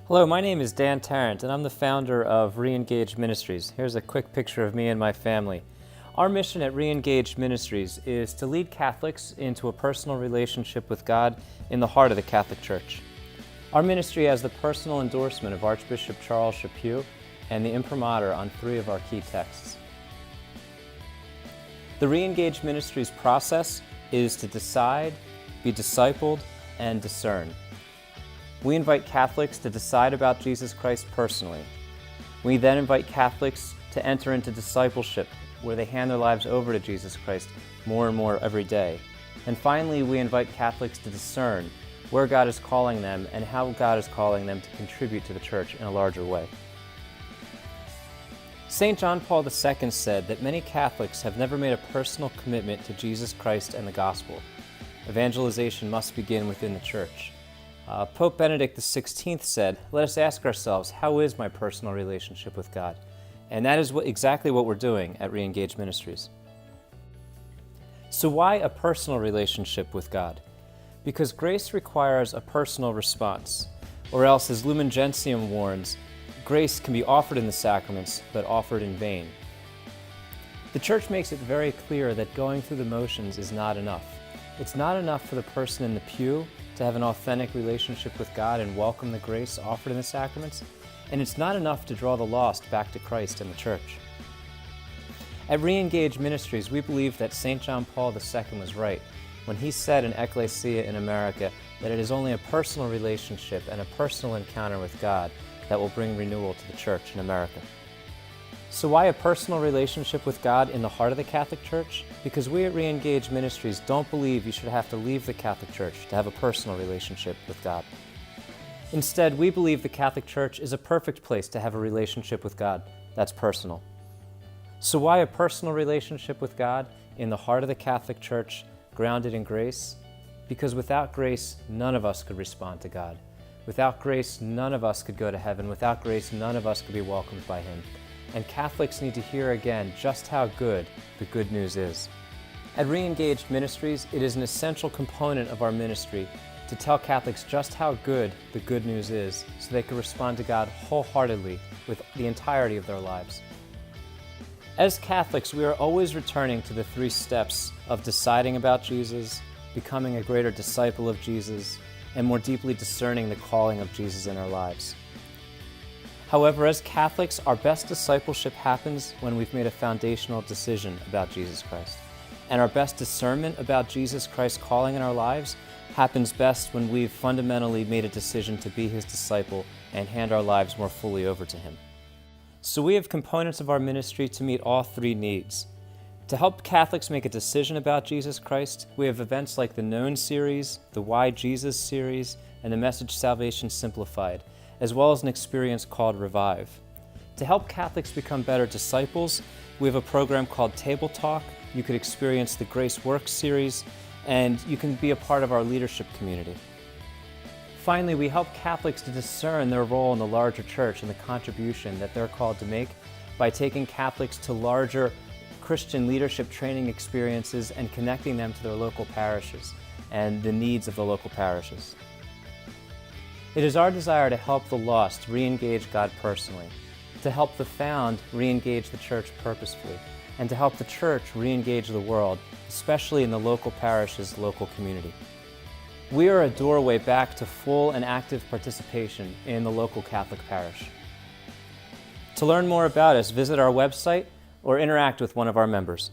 Hello, my name is Dan Tarrant, and I'm the founder of ReEngaged Ministries. Here's a quick picture of me and my family. Our mission at ReEngaged Ministries is to lead Catholics into a personal relationship with God in the heart of the Catholic Church. Our ministry has the personal endorsement of Archbishop Charles Chaput and the imprimatur on 3 of our key texts. The ReEngaged Ministries process is to decide, be discipled, and discern. We invite Catholics to decide about Jesus Christ personally. We then invite Catholics to enter into discipleship, where they hand their lives over to Jesus Christ more and more every day. And finally, we invite Catholics to discern where God is calling them and how God is calling them to contribute to the Church in a larger way. St. John Paul II said that many Catholics have never made a personal commitment to Jesus Christ and the Gospel. Evangelization must begin within the Church. Pope Benedict XVI said, "Let us ask ourselves, how is my personal relationship with God?" And that is exactly what we're doing at ReEngaged Ministries. So why a personal relationship with God? Because grace requires a personal response, or else, as Lumen Gentium warns, grace can be offered in the sacraments, but offered in vain. The Church makes it very clear that going through the motions is not enough. It's not enough for the person in the pew to have an authentic relationship with God and welcome the grace offered in the sacraments, and it's not enough to draw the lost back to Christ and the Church. At ReEngaged Ministries, we believe that St. John Paul II was right when he said in Ecclesia in America that it is only a personal relationship and a personal encounter with God that will bring renewal to the Church in America. So why a personal relationship with God in the heart of the Catholic Church? Because we at ReEngaged Ministries don't believe you should have to leave the Catholic Church to have a personal relationship with God. Instead, we believe the Catholic Church is a perfect place to have a relationship with God that's personal. So why a personal relationship with God in the heart of the Catholic Church, grounded in grace? Because without grace, none of us could respond to God. Without grace, none of us could go to heaven. Without grace, none of us could be welcomed by Him. And Catholics need to hear again just how good the good news is. At ReEngaged Ministries, it is an essential component of our ministry to tell Catholics just how good the good news is so they can respond to God wholeheartedly with the entirety of their lives. As Catholics, we are always returning to the 3 steps of deciding about Jesus, becoming a greater disciple of Jesus, and more deeply discerning the calling of Jesus in our lives. However, as Catholics, our best discipleship happens when we've made a foundational decision about Jesus Christ. And our best discernment about Jesus Christ's calling in our lives happens best when we've fundamentally made a decision to be His disciple and hand our lives more fully over to Him. So we have components of our ministry to meet all 3 needs. To help Catholics make a decision about Jesus Christ, we have events like the Known series, the Why Jesus series, and the Message Salvation Simplified, as well as an experience called Revive. To help Catholics become better disciples, we have a program called Table Talk. You could experience the Grace Works series, and you can be a part of our leadership community. Finally, we help Catholics to discern their role in the larger Church and the contribution that they're called to make by taking Catholics to larger Christian leadership training experiences and connecting them to their local parishes and the needs of the local parishes. It is our desire to help the lost re-engage God personally, to help the found re-engage the Church purposefully, and to help the Church re-engage the world, especially in the local parish's local community. We are a doorway back to full and active participation in the local Catholic parish. To learn more about us, visit our website or interact with one of our members.